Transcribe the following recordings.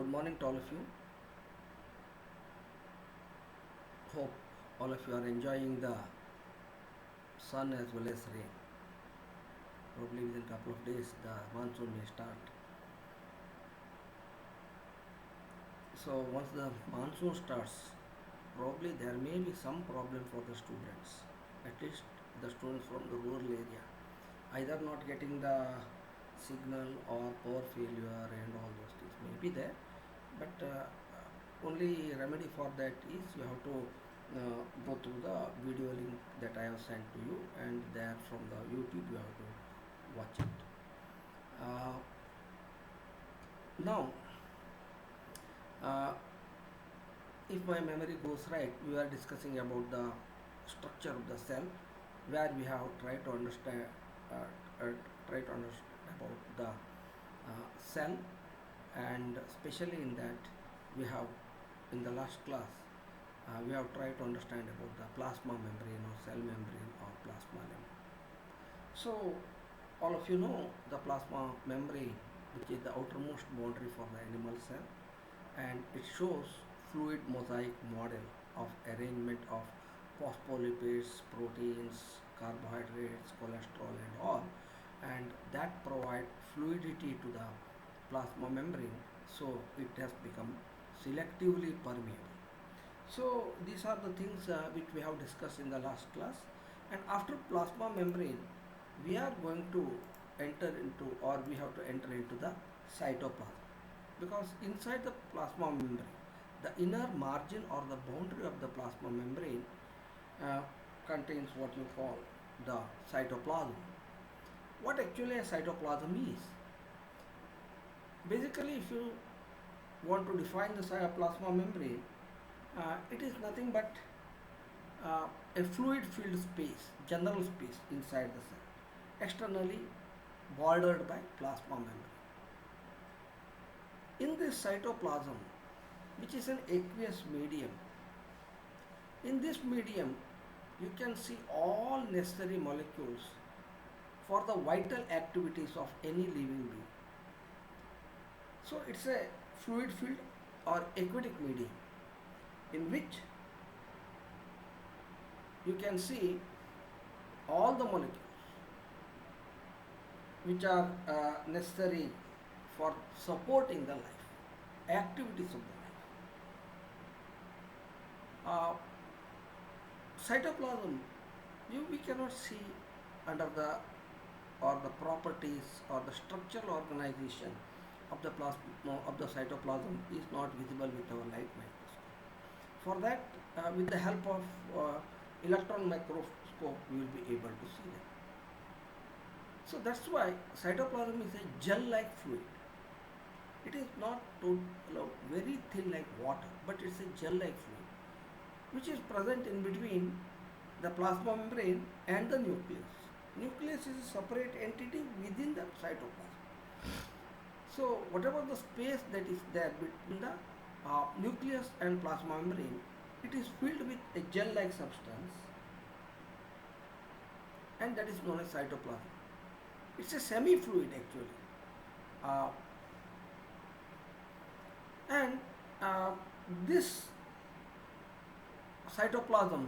Good morning to all of you. Hope all of you are enjoying the sun as well as rain. Probably within a couple of days the monsoon may start. So once the monsoon starts, probably there may be some problem for the students, at least the students from the rural area, either not getting the signal or power failure and all those things may be there. But only remedy for that is you have to go through the video link that I have sent to you, and there from the YouTube you have to watch it. Now, uh, if my memory goes right, we are discussing about the structure of the cell, where we have tried to understand, try to understand about the cell, and especially in that we have in the last class we have tried to understand about the plasma membrane or cell membrane or plasma membrane. So all of you know the plasma membrane, which is the outermost boundary for the animal cell, and it shows fluid mosaic model of arrangement of phospholipids, proteins, carbohydrates, cholesterol and all, and that provide fluidity to the plasma membrane, so it has become selectively permeable. So these are the things which we have discussed in the last class, and after plasma membrane we are going to enter into, or we have to enter into the cytoplasm, because inside the plasma membrane, the inner margin or the boundary of the plasma membrane uh, contains what you call the cytoplasm. What actually a cytoplasm is? Basically, if you want to define the plasma membrane, it is nothing but a fluid filled space, general space inside the cell, externally bordered by plasma membrane. In this cytoplasm, which is an aqueous medium, in this medium you can see all necessary molecules for the vital activities of any living being. So it's a fluid filled or aquatic medium in which you can see all the molecules which are necessary for supporting the life, activities of the life. Cytoplasm, we cannot see under the, or the properties or the structural organization of the plasma of the cytoplasm is not visible with our light microscope. For that, with the help of electron microscope, we will be able to see them. So that's why cytoplasm is a gel-like fluid. It is not very thin like water, but it's a gel-like fluid which is present in between the plasma membrane and the nucleus. Nucleus is a separate entity within the cytoplasm. So whatever the space that is there between the nucleus and plasma membrane, it is filled with a gel-like substance, and that is known as cytoplasm. It's a semi-fluid actually, and this cytoplasm,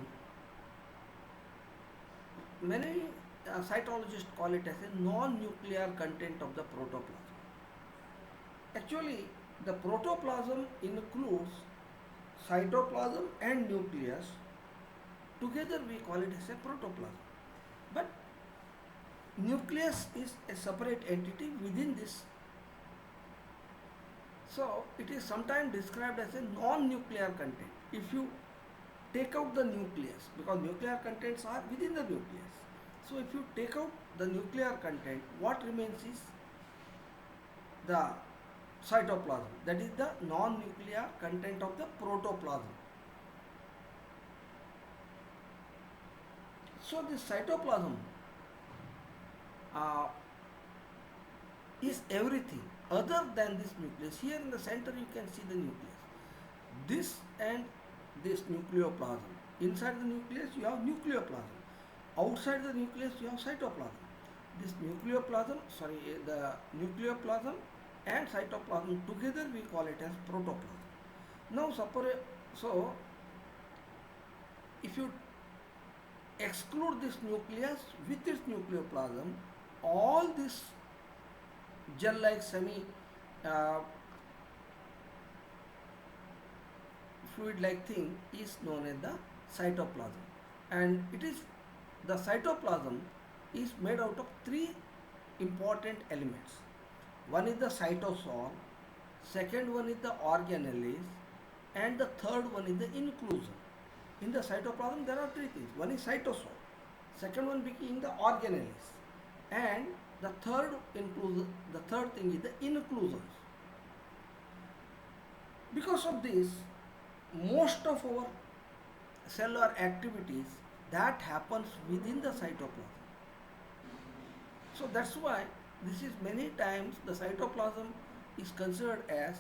many cytologists call it as a non-nuclear content of the protoplasm. Actually, the protoplasm includes cytoplasm and nucleus. Together we call it as a protoplasm. But nucleus is a separate entity within this. So it is sometimes described as a non-nuclear content. If you take out the nucleus, because nuclear contents are within the nucleus. So if you take out the nuclear content, what remains is the cytoplasm, that is the non-nuclear content of the protoplasm. So this cytoplasm is everything other than this nucleus. Here in the center you can see the nucleus. This and this nucleoplasm. Inside the nucleus you have nucleoplasm. Outside the nucleus you have cytoplasm. This nucleoplasm, the nucleoplasm and cytoplasm together we call it as protoplasm. Now suppose, so if you exclude this nucleus with its nucleoplasm, all this gel-like semi uh, fluid-like thing is known as the cytoplasm, and it is the cytoplasm is made out of three important elements. One is the cytosol, second one is the organelles, and the third one is the inclusion. In the cytoplasm there are three things. One is cytosol, second one being the organelles, and the third thing is the inclusions. Because of this, most of our cellular activities that happens within the cytoplasm. So that's why this is many times the cytoplasm is considered as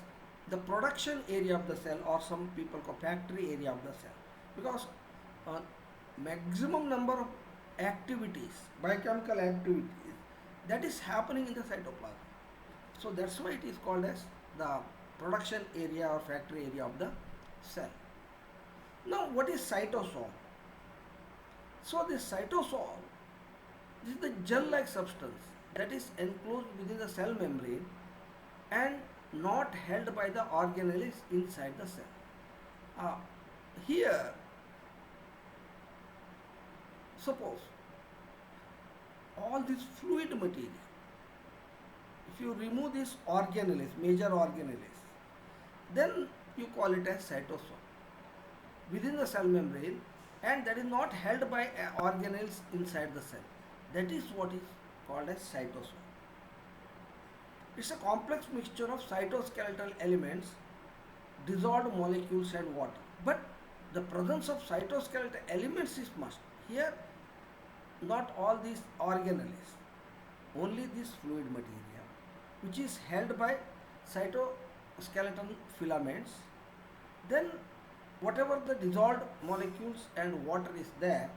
the production area of the cell, or some people call factory area of the cell, because uh, maximum number of activities, biochemical activities, that is happening in the cytoplasm. So that's why it is called as the production area or factory area of the cell. Now what is cytosol? So this cytosol, this is the gel-like substance that is enclosed within the cell membrane and not held by the organelles inside the cell. Uh, Here, suppose all this fluid material, if you remove these organelles, major organelles, then you call it as cytosol within the cell membrane, and that is not held by organelles inside the cell. That is what is called as cytosol. It's a complex mixture of cytoskeletal elements, dissolved molecules and water. But the presence of cytoskeletal elements is must. Here, not all these organelles, only this fluid material, which is held by cytoskeleton filaments. Then whatever the dissolved molecules and water is there,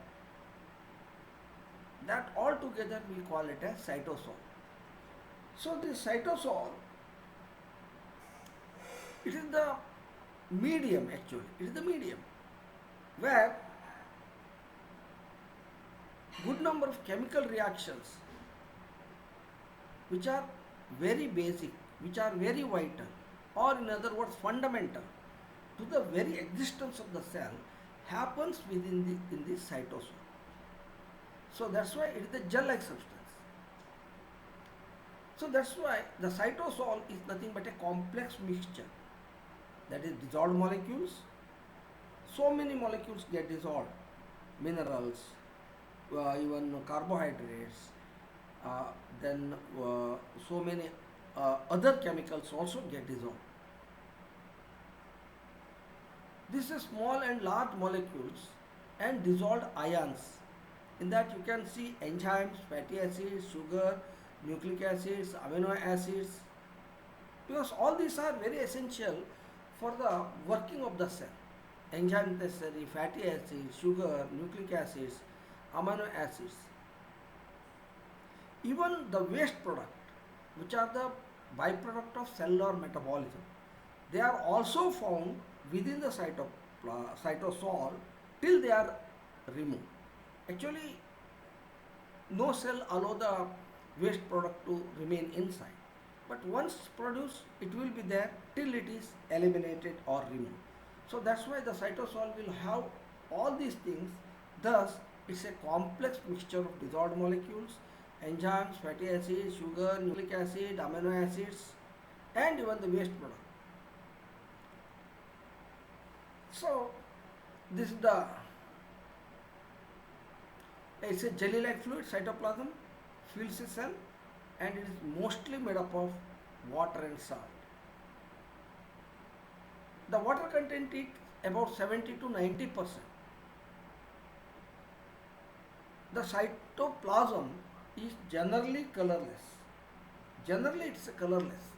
that all together we call it as cytosol. So this cytosol, it is the medium actually, it is the medium where good number of chemical reactions which are very basic, which are very vital, or in other words fundamental to the very existence of the cell, happens within in this cytosol. So that's why it is the gel-like substance. So that's why the cytosol is nothing but a complex mixture, that is dissolved molecules. So many molecules get dissolved, minerals, even carbohydrates, then so many other chemicals also get dissolved. This is small and large molecules and dissolved ions. In that you can see enzymes, fatty acids, sugar, nucleic acids, amino acids, because all these are very essential for the working of the cell. Enzyme necessary, fatty acids, sugar, nucleic acids, amino acids. Even the waste product, which are the byproduct of cellular metabolism, they are also found within the cytosol till they are removed. Actually, no cell allow the waste product to remain inside, but once produced, it will be there till it is eliminated or removed. So that's why the cytosol will have all these things. Thus, it's a complex mixture of dissolved molecules, enzymes, fatty acids, sugar, nucleic acid, amino acids, and even the waste product. So this is the, it's a jelly-like fluid. Cytoplasm fills a cell, and it is mostly made up of water and salt. The water content is about 70 to 90%. The cytoplasm is generally colorless. Generally, it's colorless.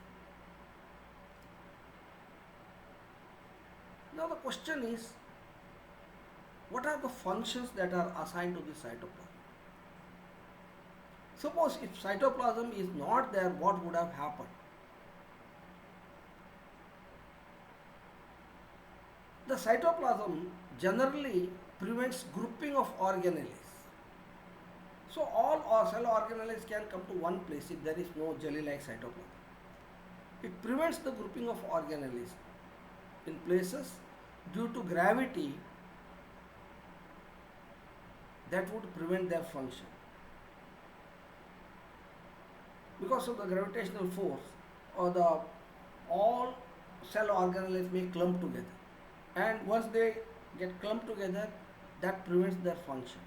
Now the question is, what are the functions that are assigned to the cytoplasm? Suppose if cytoplasm is not there, what would have happened? The cytoplasm generally prevents grouping of organelles. So all our cell organelles can come to one place if there is no jelly-like cytoplasm. It prevents the grouping of organelles in places due to gravity that would prevent their function. Because of the gravitational force, or the all cell organelles may clump together, and once they get clumped together, that prevents their function.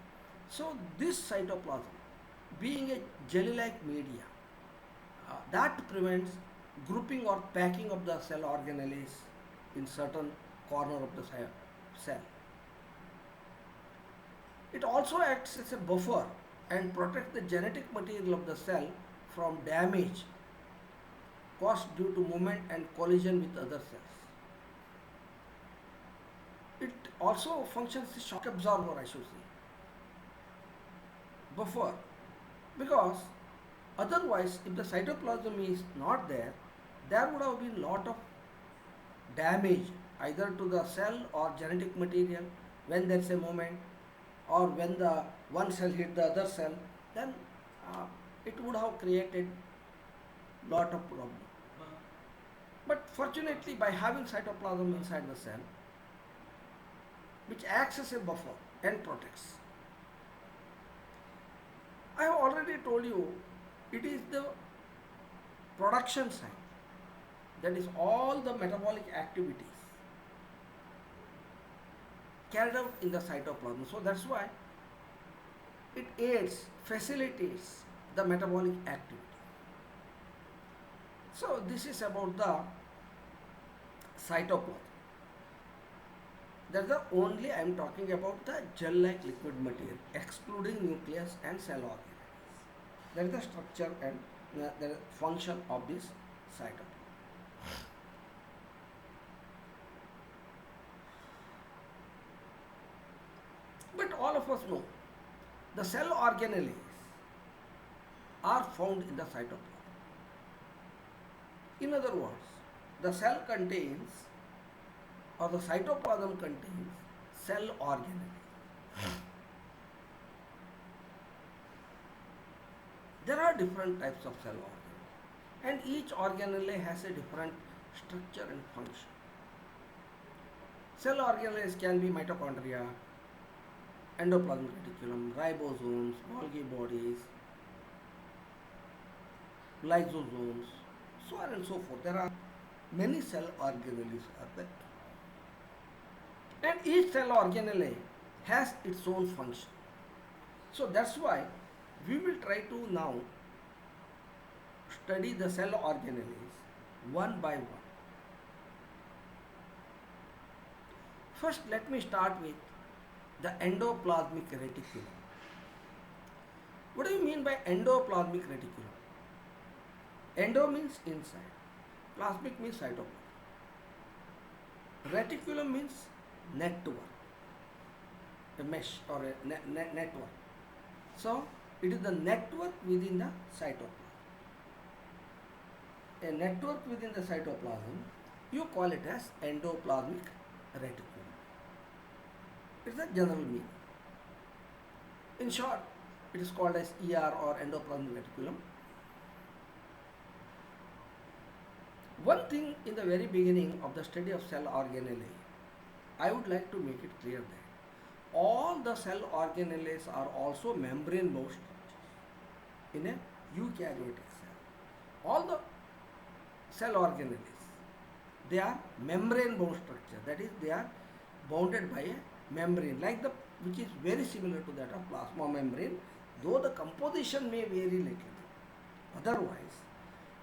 So this cytoplasm, being a jelly-like media, that prevents grouping or packing of the cell organelles in certain corner of the cell. It also acts as a buffer and protects the genetic material of the cell from damage caused due to movement and collision with other cells. It also functions as a shock absorber, I should say, buffer, because otherwise, if the cytoplasm is not there, there would have been lot of damage either to the cell or genetic material when there is a movement, or when the one cell hit the other cell, then uh, it would have created lot of problem. But fortunately, by having cytoplasm inside the cell, which acts as a buffer and protects, I have already told you, it is the production side, that is all the metabolic activities carried out in the cytoplasm. So that's why it aids, facilitates the metabolic activity. So this is about the cytoplasm. That's the only I am talking about the gel-like liquid material, excluding nucleus and cell organelles. That is the structure and the function of this cytoplasm. But all of us know the cell organelles are found in the cytoplasm. In other words, the cell contains, or the cytoplasm contains, cell organelles. There are different types of cell organelles, and each organelle has a different structure and function. Cell organelles can be mitochondria, endoplasmic reticulum, ribosomes, Golgi bodies, lysosomes, so on and so forth. There are many cell organelles are there. And each cell organelle has its own function. So that's why we will try to now study the cell organelles one by one. First, let me start with the endoplasmic reticulum. What do you mean by endoplasmic reticulum? Endo means inside, plasmic means cytoplasm. Reticulum means network, a mesh or a network. So it is the network within the cytoplasm. A network within the cytoplasm, you call it as endoplasmic reticulum. It's the general meaning. In short, it is called as ER or endoplasmic reticulum. One thing in the very beginning of the study of cell organelle, I would like to make it clear that all the cell organelles are also membrane-bound structures in a eukaryotic cell. All the cell organelles, they are membrane-bound structure. That is, they are bounded by a membrane, like the which is very similar to that of plasma membrane, though the composition may vary little. Otherwise,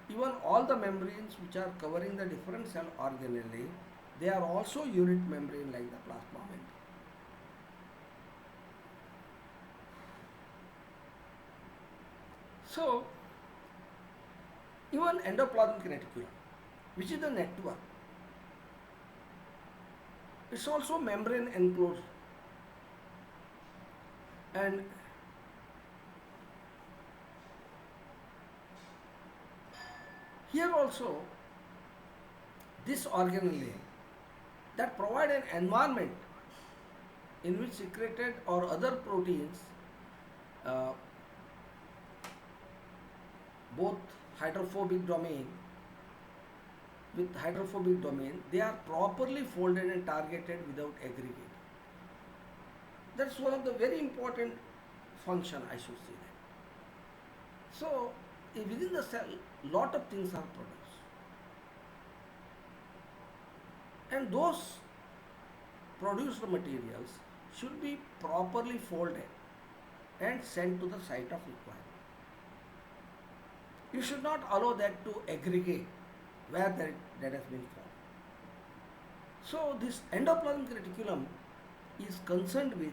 even all the membranes which are covering the different cell organelle, they are also unit membrane like the plasma membrane. So, even endoplasmic reticulum, which is the network, it's also membrane enclosed, and here also this organelle that provide an environment in which secreted or other proteins, uh, both hydrophobic domain with hydrophobic domain, they are properly folded and targeted without aggregating. That's one of the very important function, I should say that. So within the cell, lot of things are produced, and those produced materials should be properly folded and sent to the site of requirement. You should not allow that to aggregate where that has been formed. So this endoplasmic reticulum is concerned with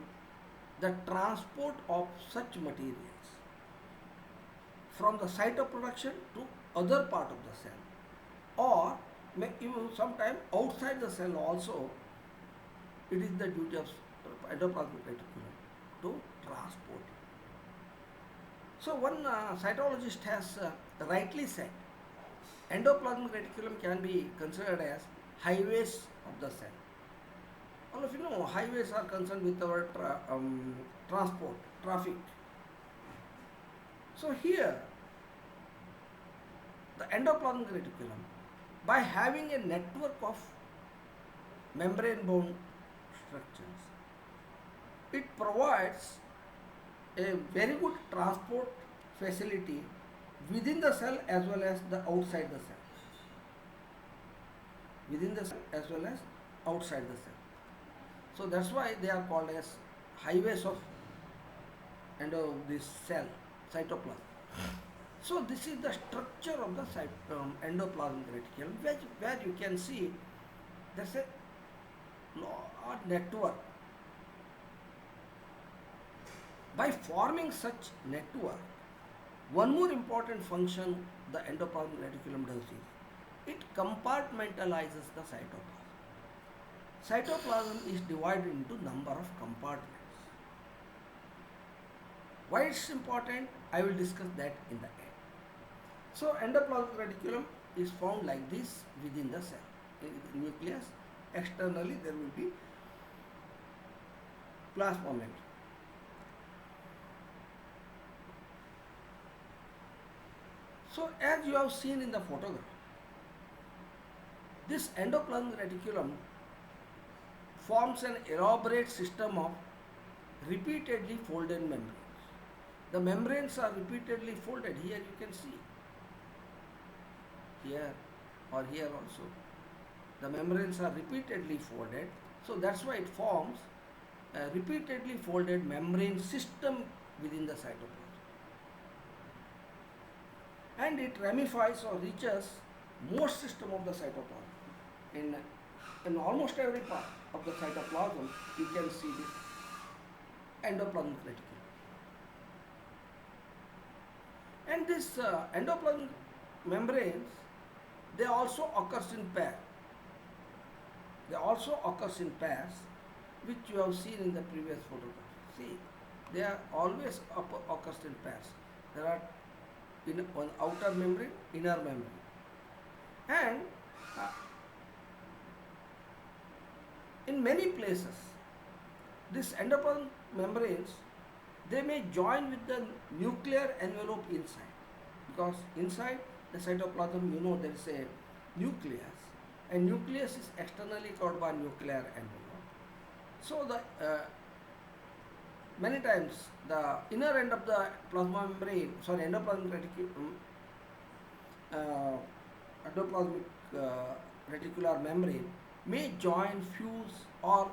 the transport of such materials from the site of production to other part of the cell, or may even sometime outside the cell also. It is the duty of endoplasmic reticulum to transport it. So one cytologist has rightly said endoplasmic reticulum can be considered as highways of the cell. All of you know highways are concerned with our transport, traffic. So here the endoplasmic reticulum, by having a network of membrane bound structures, it provides a very good transport facility within the cell as well as the outside the cell. Within the cell as well as outside the cell. So that's why they are called as highways of this cell, cytoplasm. So this is the structure of the endoplasmic reticulum, where you can see there's a large network. By forming such network, one more important function the endoplasmic reticulum does is it compartmentalizes the cytoplasm. Cytoplasm is divided into number of compartments. Why it's important, I will discuss that in the end. So endoplasmic reticulum is found like this within the cell. In the nucleus, externally there will be plasma membrane. So as you have seen in the photograph, this endoplasmic reticulum forms an elaborate system of repeatedly folded membranes. The membranes are repeatedly folded. Here you can see. Here or here also. The membranes are repeatedly folded. So that's why it forms a repeatedly folded membrane system within the cytoplasm. And it ramifies or reaches most system of the cytoplasm. In almost every part of the cytoplasm, you can see this endoplasmic reticulum. And this endoplasmic membranes, they also occurs in pair. They also occurs in pairs, which you have seen in the previous photograph. See, they are always occurs in pairs. There are one outer membrane, inner membrane, and in many places, these endoplasmic membranes, they may join with the nuclear envelope inside, because inside the cytoplasm, you know, there is a nucleus, and nucleus is externally covered by nuclear envelope. So the many times the inner end of the plasma membrane, endoplasmic reticular membrane may join, fuse, or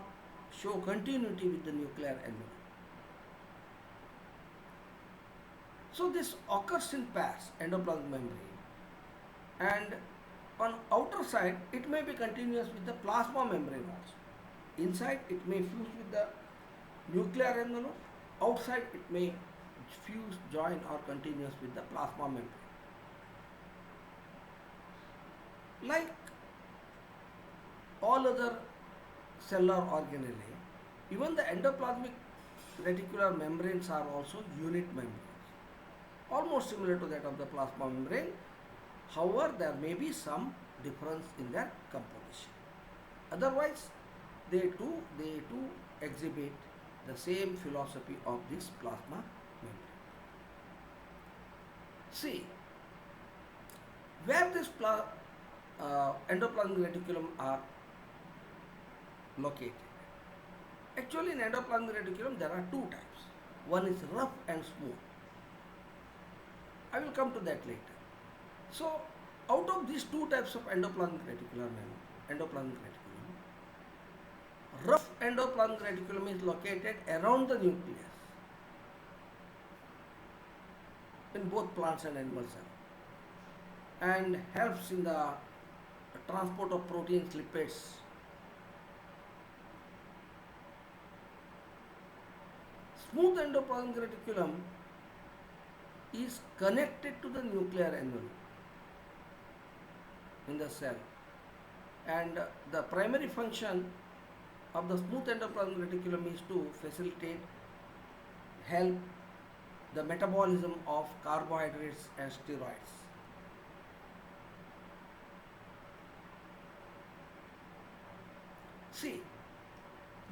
show continuity with the nuclear envelope. So this occurs in pairs, endoplasmic membrane, and on outer side it may be continuous with the plasma membrane also. Inside it may fuse with the nuclear envelope, outside it may fuse, join, or continuous with the plasma membrane. Like all other cellular organelle, even the endoplasmic reticular membranes are also unit membranes, almost similar to that of the plasma membrane. However, there may be some difference in their composition. Otherwise, they too exhibit the same philosophy of this plasma membrane. See, where this endoplasmic reticulum are located. Actually, in endoplasmic reticulum there are two types. One is rough and smooth. I will come to that later. So, out of these two types of endoplasmic reticulum, rough endoplasmic reticulum is located around the nucleus in both plants and animal cells and helps in the transport of proteins, lipids. Smooth endoplasmic reticulum is connected to the nuclear envelope in the cell, and the primary function of the smooth endoplasmic reticulum is to facilitate, help the metabolism of carbohydrates and steroids. See,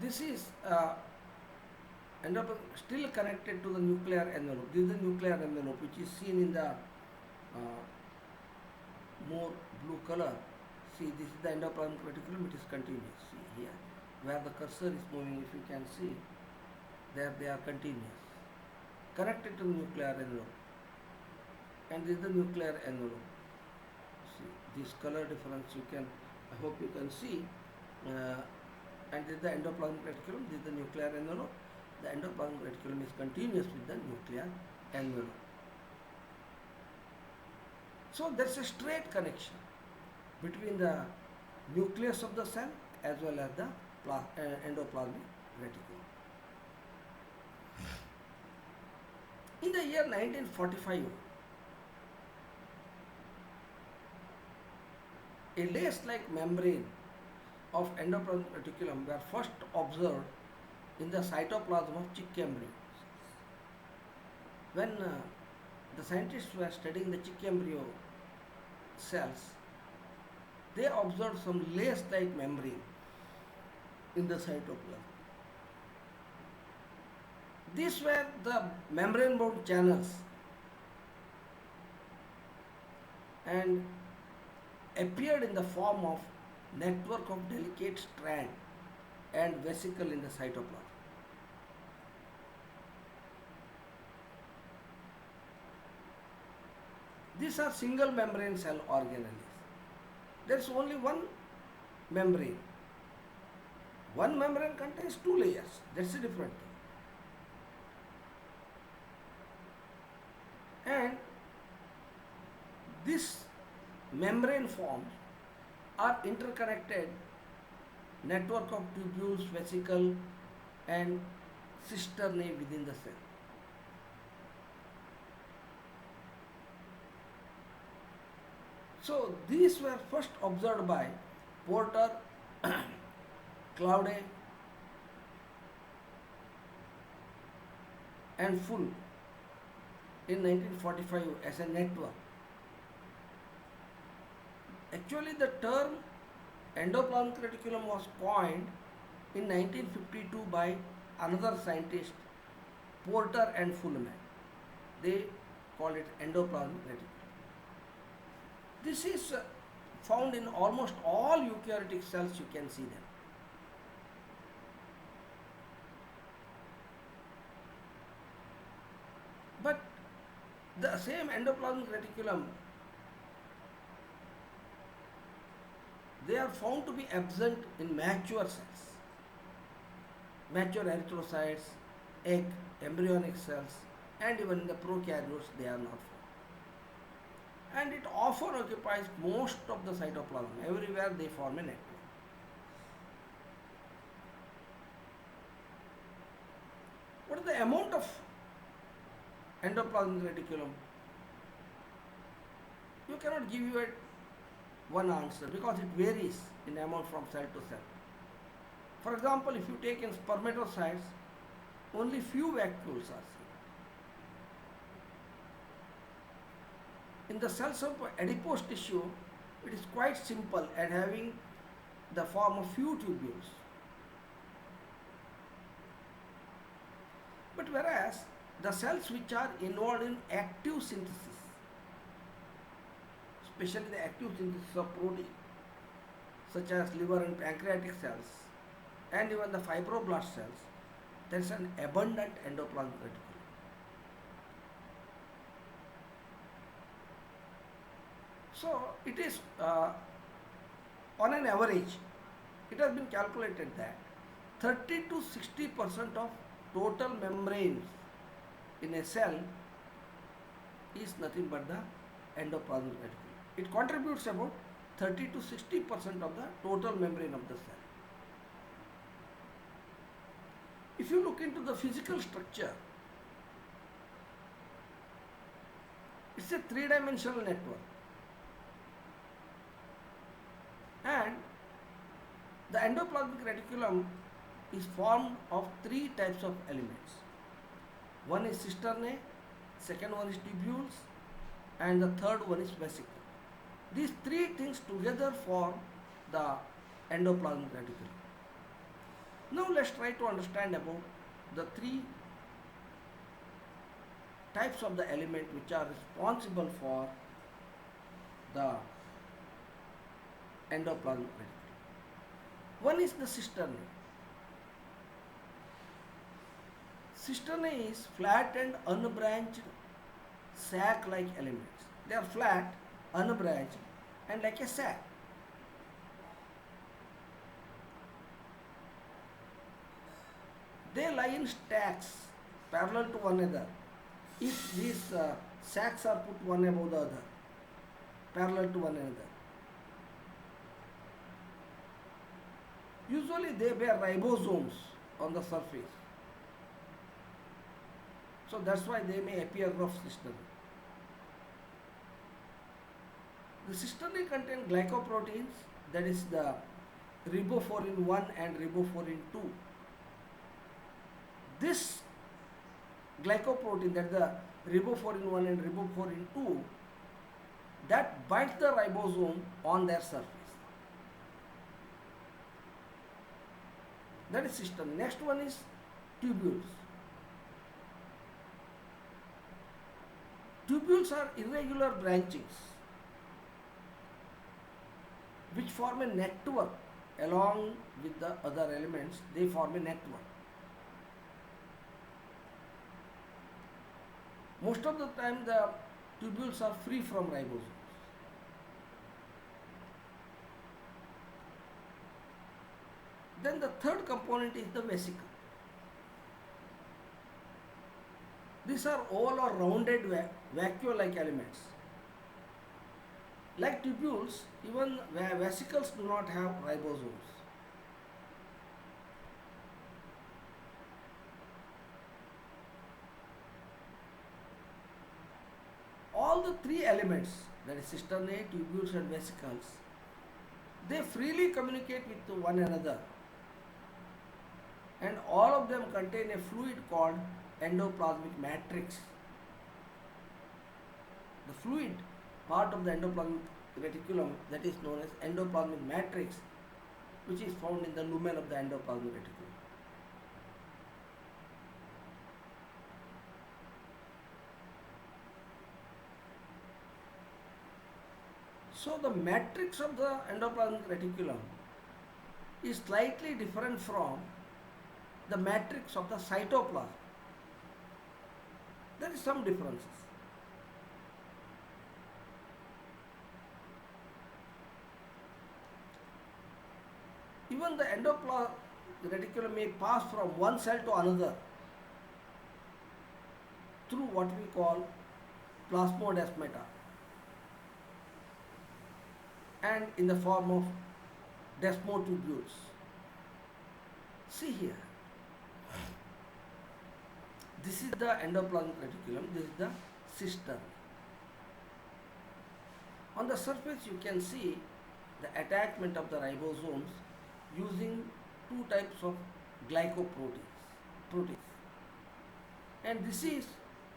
this is still connected to the nuclear envelope. This is the nuclear envelope which is seen in the more blue color. See, this is the endoplasmic reticulum, it is continuous. See here, where the cursor is moving, if you can see, there they are continuous, connected to the nuclear envelope. And this is the nuclear envelope. See, this color difference you can, I hope you can see. And this is the endoplasmic reticulum, this is the nuclear envelope. The endoplasmic reticulum is continuous with the nuclear envelope. So there is a straight connection between the nucleus of the cell as well as the endoplasmic reticulum. In the year 1945, a lace-like membrane of endoplasmic reticulum were first observed in the cytoplasm of chick embryo. When the scientists were studying the chick embryo cells, they observed some lace-like membrane in the cytoplasm. These were the membrane-bound channels and appeared in the form of network of delicate strand and vesicle in the cytoplasm. These are single membrane cell organelles. There is only one membrane. One membrane contains two layers. That's a different thing. And this membrane forms are interconnected network of tubules, vesicle and cisternae within the cell. So these were first observed by Porter, Claude and Full in 1945 as a network. Actually, the term endoplasmic reticulum was coined in 1952 by another scientist, Porter and Fullman. They call it endoplasmic reticulum. This is found in almost all eukaryotic cells, you can see them. But the same endoplasmic reticulum, they are found to be absent in mature cells, mature erythrocytes, egg, embryonic cells, and even in the prokaryotes they are not found. And it often occupies most of the cytoplasm. Everywhere they form a network. What is the amount of endoplasmic reticulum? You cannot give you one answer because it varies in amount from cell to cell. For example, if you take in spermatocytes, only few vacuoles are seen. In the cells of adipose tissue, it is quite simple and having the form of few tubules. But whereas the cells which are involved in active synthesis, especially the active synthesis of protein, such as liver and pancreatic cells, and even the fibroblast cells, there is an abundant endoplasmic reticulum. So it is on an average, it has been calculated that 30 to 60% of total membranes in a cell is nothing but the endoplasmic reticulum. It contributes about 30 to 60% of the total membrane of the cell. If you look into the physical structure, it's a three-dimensional network, and the endoplasmic reticulum is formed of three types of elements. One is cisternae, second one is tubules, and the third one is vesicle. These three things together form the endoplasmic reticulum. Now let's try to understand about the three types of the element which are responsible for the endoplasmic reticulum. One is the cisternae. Cisternae is flat and unbranched sac-like elements. They are flat, unbranched, and like a sac. They lie in stacks parallel to one another. If these sacs are put one above the other, parallel to one another, usually they bear ribosomes on the surface. So that's why they may appear rough cisternae. The cisternae contain glycoproteins, that is the ribofourin 1 and ribofourin 2. This glycoprotein, that is the ribofourin 1 and ribofourin 2, that binds the ribosome on their surface. That is cisternae. Next one is tubules. Tubules are irregular branchings which form a network along with the other elements. They form a network. Most of the time the tubules are free from ribosomes. Then the third component is the vesicle. These are all or rounded vacuole-like elements. Like tubules, even vesicles do not have ribosomes. All the three elements, that is cisternae, tubules and vesicles, they freely communicate with one another, and all of them contain a fluid called endoplasmic matrix. The fluid part of the endoplasmic reticulum, that is known as endoplasmic matrix, which is found in the lumen of the endoplasmic reticulum. So the matrix of the endoplasmic reticulum is slightly different from the matrix of the cytoplasm. There is some differences. Even the endoplasmic reticulum may pass from one cell to another through what we call plasmodesmata and in the form of desmotubules. See here. This is the endoplasmic reticulum, this is the cistern. On the surface you can see the attachment of the ribosomes using two types of proteins. And this is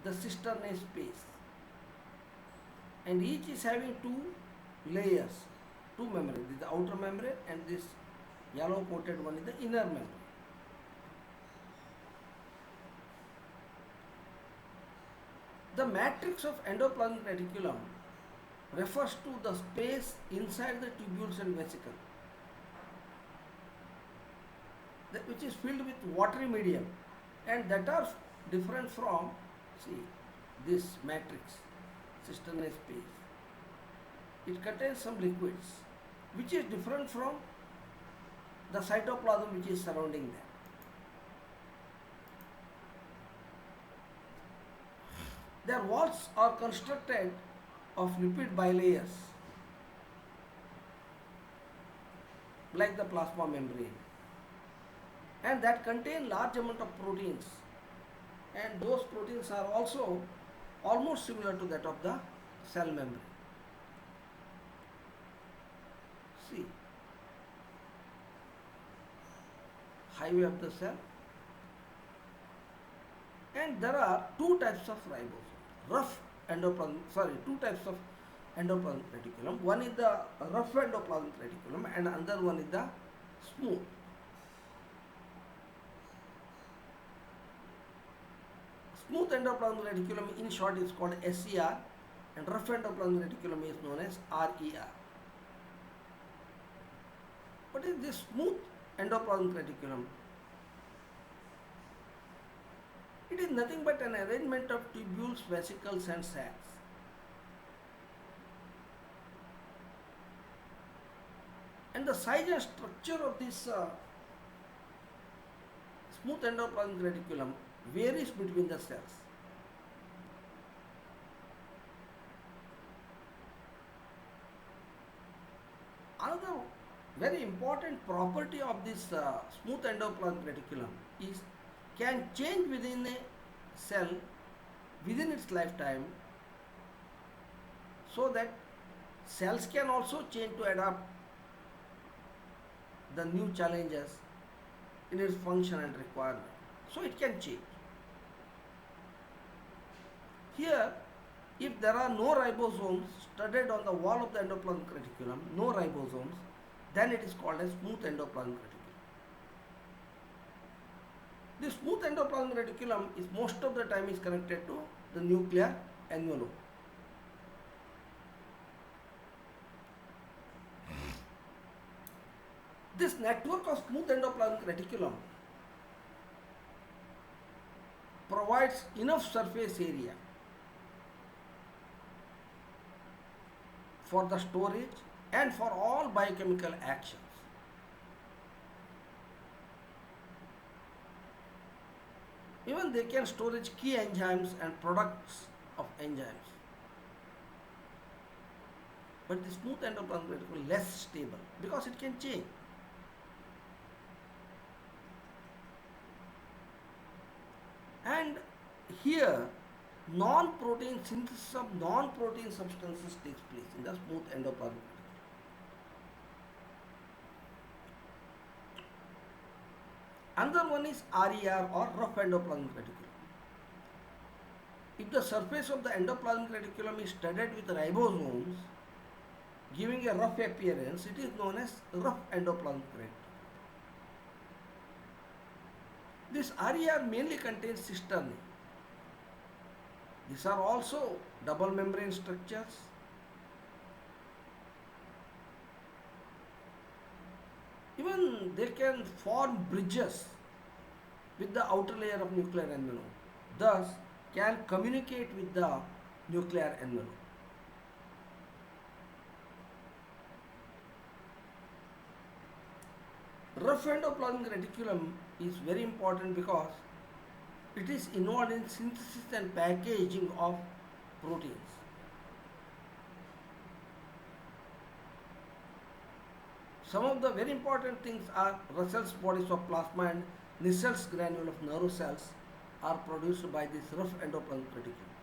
the cisternae space. And each is having two layers, two membranes. This is the outer membrane and this yellow coated one is the inner membrane. The matrix of endoplasmic reticulum refers to the space inside the tubules and vesicle which is filled with watery medium and that are different from, see, this matrix, cisternal space. It contains some liquids which is different from the cytoplasm which is surrounding them. Their walls are constructed of lipid bilayers like the plasma membrane and that contain large amount of proteins, and those proteins are also almost similar to that of the cell membrane. See, highway of the cell, and there are two types of ribosomes. Two types of endoplasmic reticulum. One is the rough endoplasmic reticulum and another one is the smooth. Smooth endoplasmic reticulum in short is called SER and rough endoplasmic reticulum is known as RER. What is this smooth endoplasmic reticulum? It is nothing but an arrangement of tubules, vesicles and sacs. And the size and structure of this smooth endoplasmic reticulum varies between the cells. Another very important property of this smooth endoplasmic reticulum is can change within a cell within its lifetime, so that cells can also change to adapt the new challenges in its function and requirement. So it can change. Here, if there are no ribosomes studded on the wall of the endoplasmic reticulum, no ribosomes, then it is called as smooth endoplasmic reticulum. The smooth endoplasmic reticulum is most of the time is connected to the nuclear envelope. This network of smooth endoplasmic reticulum provides enough surface area for the storage and for all biochemical actions. Even they can storage key enzymes and products of enzymes. But the smooth endoplasmic reticulum is less stable because it can change. And here non-protein synthesis of non-protein substances takes place in the smooth endoplasmic reticulum. Another one is RER or rough endoplasmic reticulum. If the surface of the endoplasmic reticulum is studded with ribosomes, giving a rough appearance, it is known as rough endoplasmic reticulum. This RER mainly contains cisternae. These are also double membrane structures. Even they can form bridges with the outer layer of nuclear envelope, thus can communicate with the nuclear envelope. Rough endoplasmic reticulum is very important because it is involved in synthesis and packaging of proteins. Some of the very important things are Russell's bodies of plasma and Nissel's granule of nerve cells are produced by this rough endoplasmic reticulum.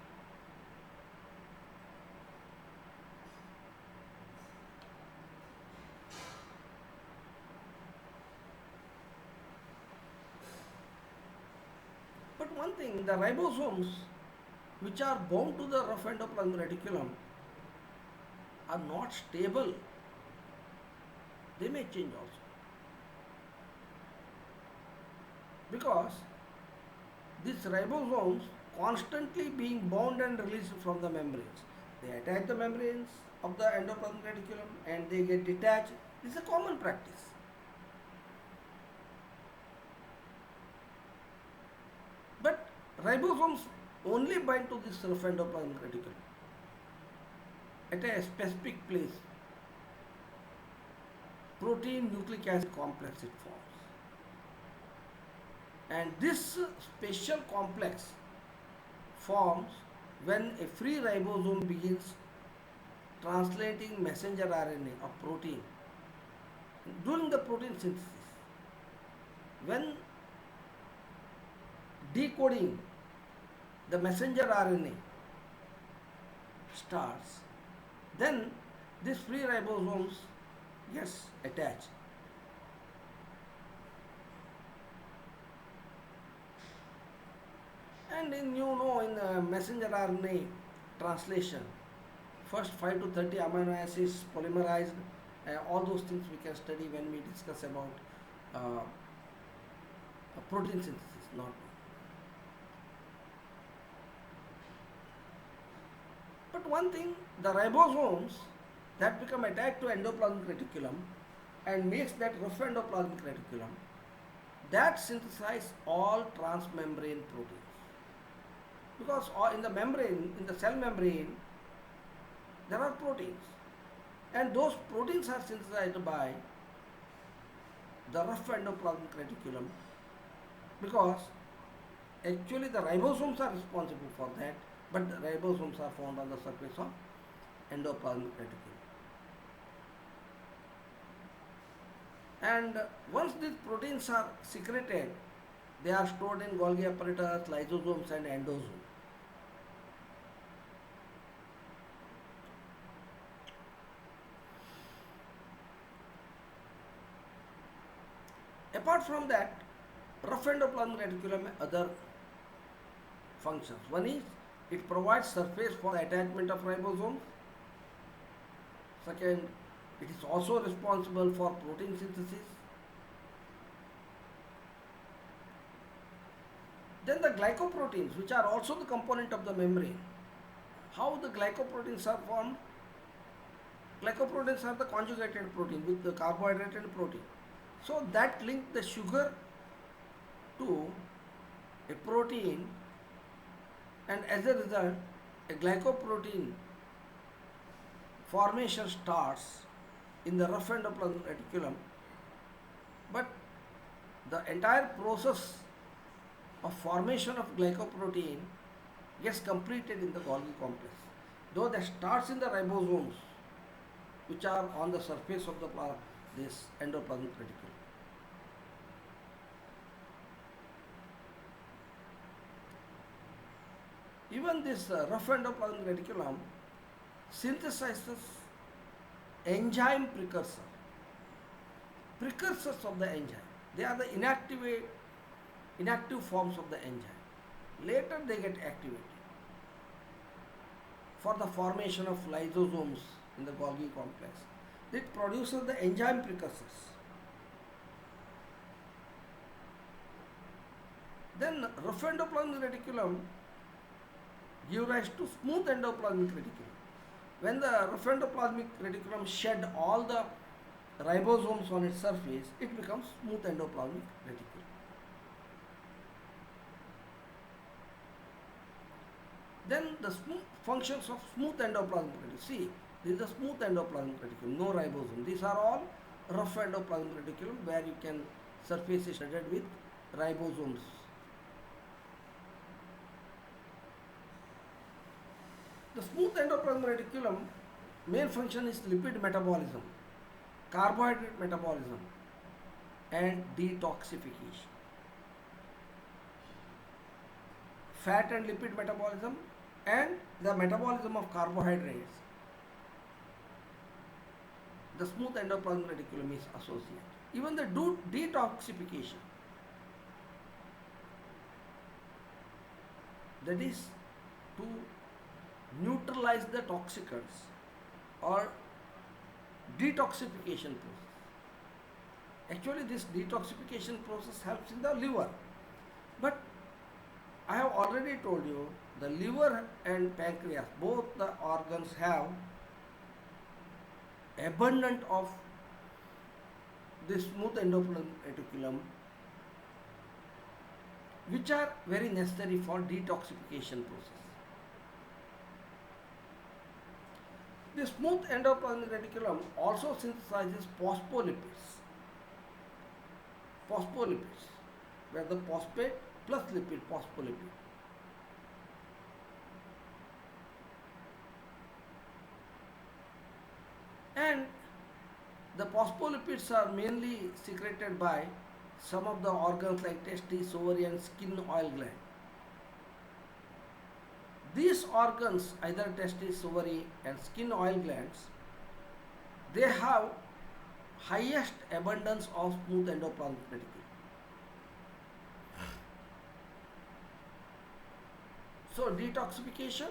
But one thing, the ribosomes which are bound to the rough endoplasmic reticulum are not stable. They may change also. Because these ribosomes constantly being bound and released from the membranes. They attach the membranes of the endoplasmic reticulum and they get detached. This is a common practice. But ribosomes only bind to this rough endoplasmic reticulum at a specific place. Protein nucleic acid complex it forms. And this special complex forms when a free ribosome begins translating messenger RNA of protein during the protein synthesis. When decoding the messenger RNA starts, then this free ribosomes gets attached. And in messenger RNA translation, first 5 to 30 amino acids polymerized, all those things we can study when we discuss about protein synthesis, not now. But one thing, the ribosomes that become attached to endoplasmic reticulum and makes that rough endoplasmic reticulum, that synthesize all transmembrane proteins. Because in the membrane, in the cell membrane, there are proteins. And those proteins are synthesized by the rough endoplasmic reticulum because actually the ribosomes are responsible for that, but the ribosomes are found on the surface of endoplasmic reticulum. And once these proteins are secreted, they are stored in Golgi apparatus, lysosomes and endosome. Apart from that, rough endoplasmic reticulum has other functions. One is it provides surface for the attachment of ribosomes. Second, it is also responsible for protein synthesis. Then the glycoproteins, which are also the component of the membrane. How the glycoproteins are formed? Glycoproteins are the conjugated protein with the carbohydrate and protein. So that link the sugar to a protein, and as a result a glycoprotein formation starts in the rough endoplasmic reticulum, but the entire process of formation of glycoprotein gets completed in the Golgi complex, though that starts in the ribosomes which are on the surface of this endoplasmic reticulum. Even this rough endoplasmic reticulum synthesizes enzyme precursors of the enzyme. They are the inactive forms of the enzyme. Later they get activated for the formation of lysosomes in the Golgi complex. It produces the enzyme precursors. Then rough endoplasmic reticulum give rise to smooth endoplasmic reticulum. When the rough endoplasmic reticulum shed all the ribosomes on its surface, it becomes smooth endoplasmic reticulum. Then the functions of smooth endoplasmic reticulum. See, this is a smooth endoplasmic reticulum, no ribosome. These are all rough endoplasmic reticulum where you can surface is shredded with ribosomes. The smooth endoplasmic reticulum main function is lipid metabolism, carbohydrate metabolism and detoxification. Fat and lipid metabolism and the metabolism of carbohydrates. The smooth endoplasmic reticulum is associated. Even the detoxification, that is to neutralize the toxicants or detoxification process. Actually this detoxification process helps in the liver, but I have already told you the liver and pancreas, both the organs have abundant of this smooth endoplasmic reticulum, which are very necessary for detoxification process. The smooth endoplasmic reticulum also synthesizes phospholipids, where the phosphate plus lipid phospholipid. And the phospholipids are mainly secreted by some of the organs like testes, ovary, and skin oil gland. These organs, either testes, ovary, and skin oil glands, they have highest abundance of smooth endoplasmic reticulum. So detoxification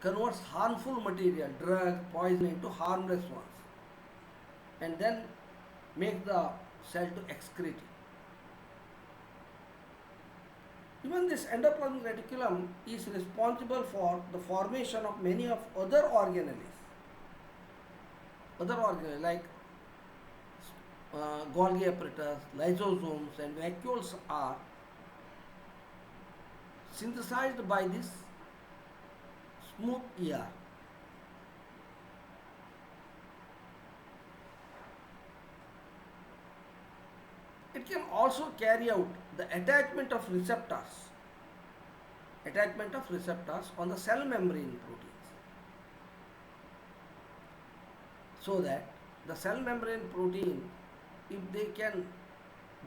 converts harmful material, drug, poison into harmless ones, and then make the cell to excrete it. Even this endoplasmic reticulum is responsible for the formation of many of other organelles. Other organelles like Golgi apparatus, lysosomes, and vacuoles are synthesized by this smooth ER. It can also carry out the attachment of receptors on the cell membrane proteins, so that the cell membrane protein, if they can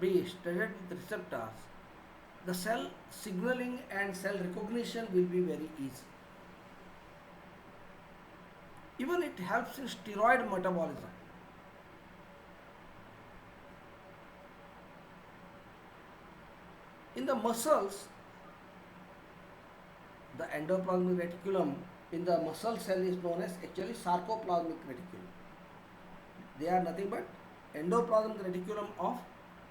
be studied with receptors, the cell signaling and cell recognition will be very easy. Even it helps in steroid metabolism. In the muscles, the endoplasmic reticulum in the muscle cell is known as actually sarcoplasmic reticulum. They are nothing but endoplasmic reticulum of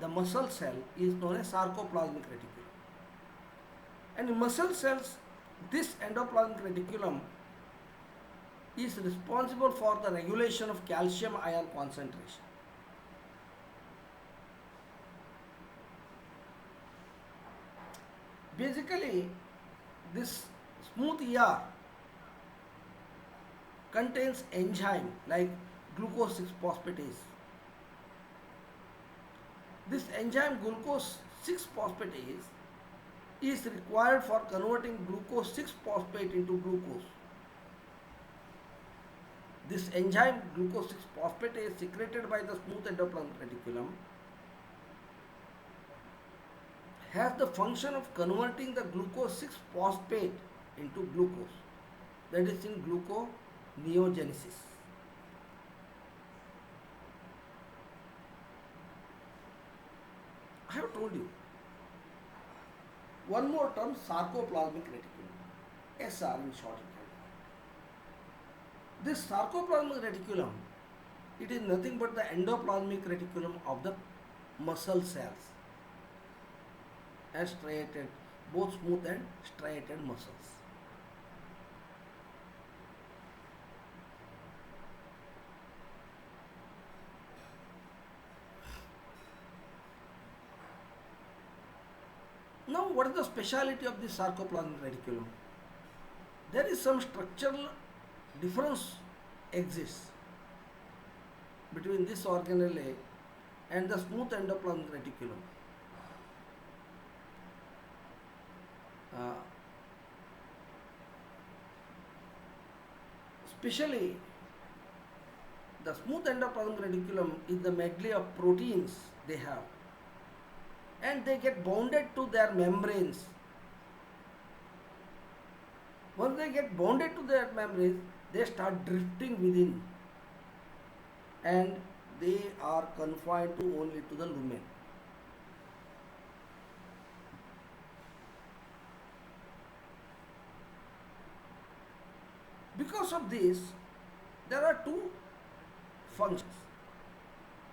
the muscle cell is known as sarcoplasmic reticulum. And in muscle cells, this endoplasmic reticulum is responsible for the regulation of calcium ion concentration. Basically, this smooth ER contains enzyme like glucose 6 phosphatase. This enzyme glucose 6 phosphatase is required for converting glucose 6 phosphate into glucose. This enzyme glucose 6 phosphatase secreted by the smooth endoplasmic reticulum has the function of converting the glucose 6 phosphate into glucose, that is in gluconeogenesis. I have told you one more term, sarcoplasmic reticulum, SR in short. This sarcoplasmic reticulum, it is nothing but the endoplasmic reticulum of the muscle cells and striated, both smooth and striated muscles. Now, what is the speciality of this sarcoplasmic reticulum? There is some structural difference exists between this organelle and the smooth endoplasmic reticulum. Especially the smooth endoplasmic reticulum is the medley of proteins they have, and they get bounded to their membranes. Once they get bounded to their membranes, they start drifting within, and they are confined to only to the lumen. Because of this, there are two functions.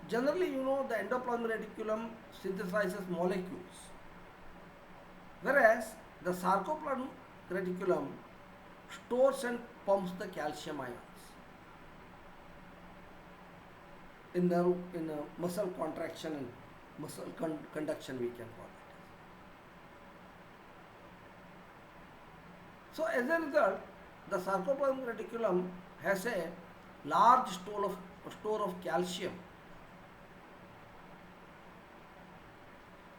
Generally, the endoplasmic reticulum synthesizes molecules, whereas The sarcoplasmic reticulum stores and pumps the calcium ions in a muscle contraction and muscle conduction, we can call it. So as a result, the sarcoplasmic reticulum has a large store of calcium,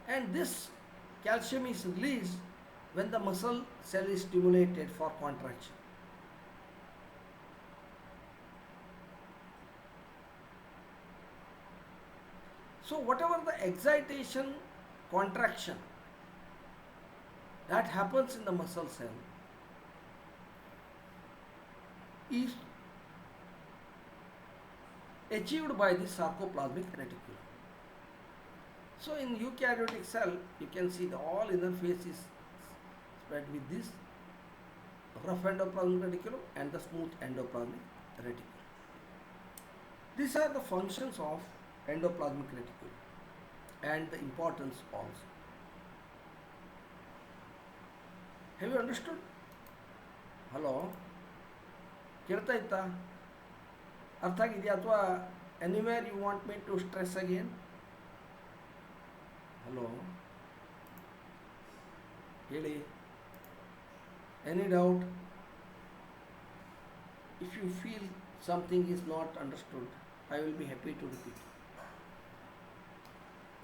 and this calcium is released when the muscle cell is stimulated for contraction. So whatever the excitation, contraction that happens in the muscle cell is achieved by the sarcoplasmic reticulum. So in eukaryotic cell, you can see the all inner face is spread with this rough endoplasmic reticulum and the smooth endoplasmic reticulum. These are the functions of endoplasmic reticulum and the importance also. Have you understood? Hello? ಕೇಳ್ತಾ ಇತ್ತಾ? ಅರ್ಥ ಆಗಿದೆಯಾ ಅಥವಾ anywhere you want me to stress again? Hello, ಹೇಳಿ. Any doubt? If you feel something is not understood, I will be happy to repeat.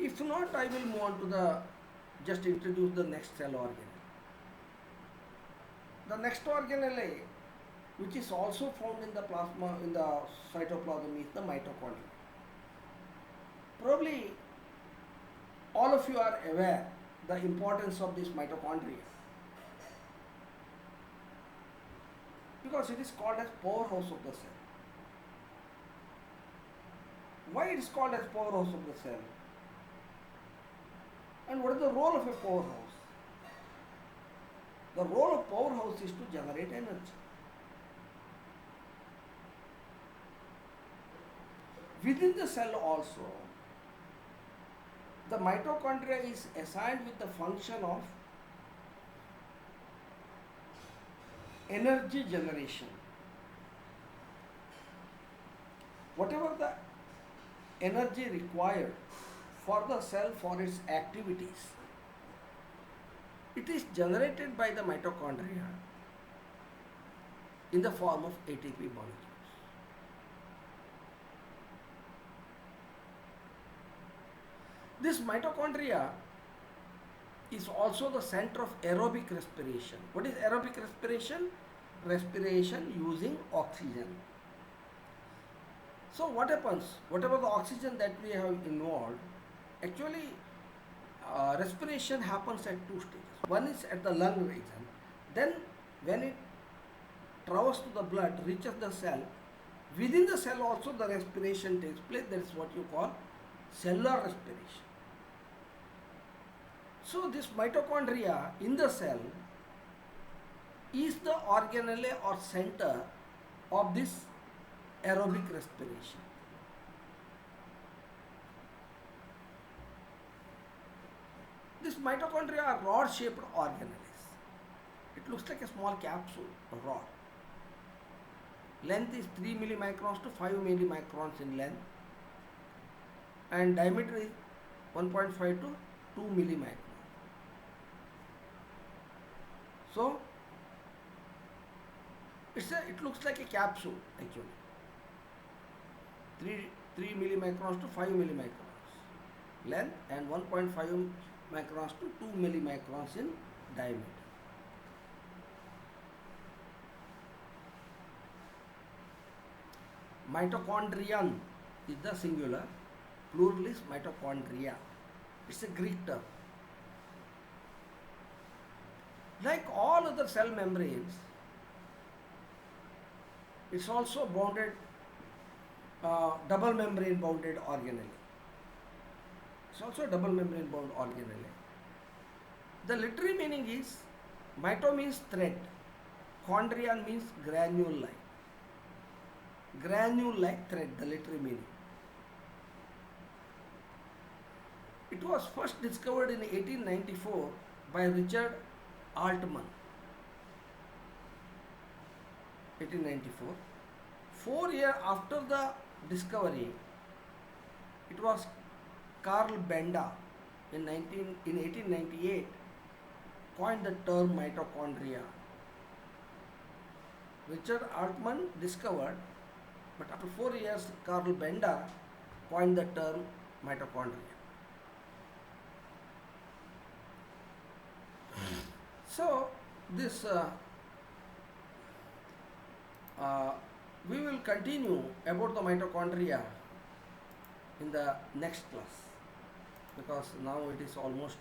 If not, I will move on to just introduce the next cell organelle. The next organelle, which is also found in the plasma, in the cytoplasm, is the mitochondria. Probably all of you are aware the importance of this mitochondria, because it is called as powerhouse of the cell. Why it is called as powerhouse of the cell? And what is the role of a powerhouse? The role of powerhouse is to generate energy. Within the cell also, the mitochondria is assigned with the function of energy generation. Whatever the energy required for the cell for its activities, it is generated by the mitochondria in the form of ATP molecules. This mitochondria is also the center of aerobic respiration. What is aerobic respiration? Respiration using oxygen. So what happens? Whatever the oxygen that we have involved, actually respiration happens at two stages. One is at the lung region. Then when it travels to the blood, reaches the cell, within the cell also the respiration takes place. That is what you call cellular respiration. So this mitochondria in the cell is the organelle or center of this aerobic respiration. This mitochondria are rod-shaped organelles. It looks like a small capsule, a rod. Length is 3 millimicrons to 5 millimicrons in length, and diameter is 1.5 to 2 millimicrons. So it looks like a capsule actually. 3 millimicrons to 5 millimicrons length and 1.5 microns to 2 millimicrons in diameter. Mitochondrion is the singular, plural is mitochondria. It's a Greek term. Like all other cell membranes, it's also bounded, double membrane bounded organelle. It's also a double membrane bound organelle. The literary meaning is mito means thread, chondrion means granule like. Granule like thread, the literary meaning. It was first discovered in 1894 by Richard Altman, 1894. 4 years after the discovery, it was Carl Benda in 1898 coined the term mitochondria. Richard Altman discovered, but after 4 years, Carl Benda coined the term mitochondria. So, this uh, we will continue about the mitochondria in the next class, because now it is almost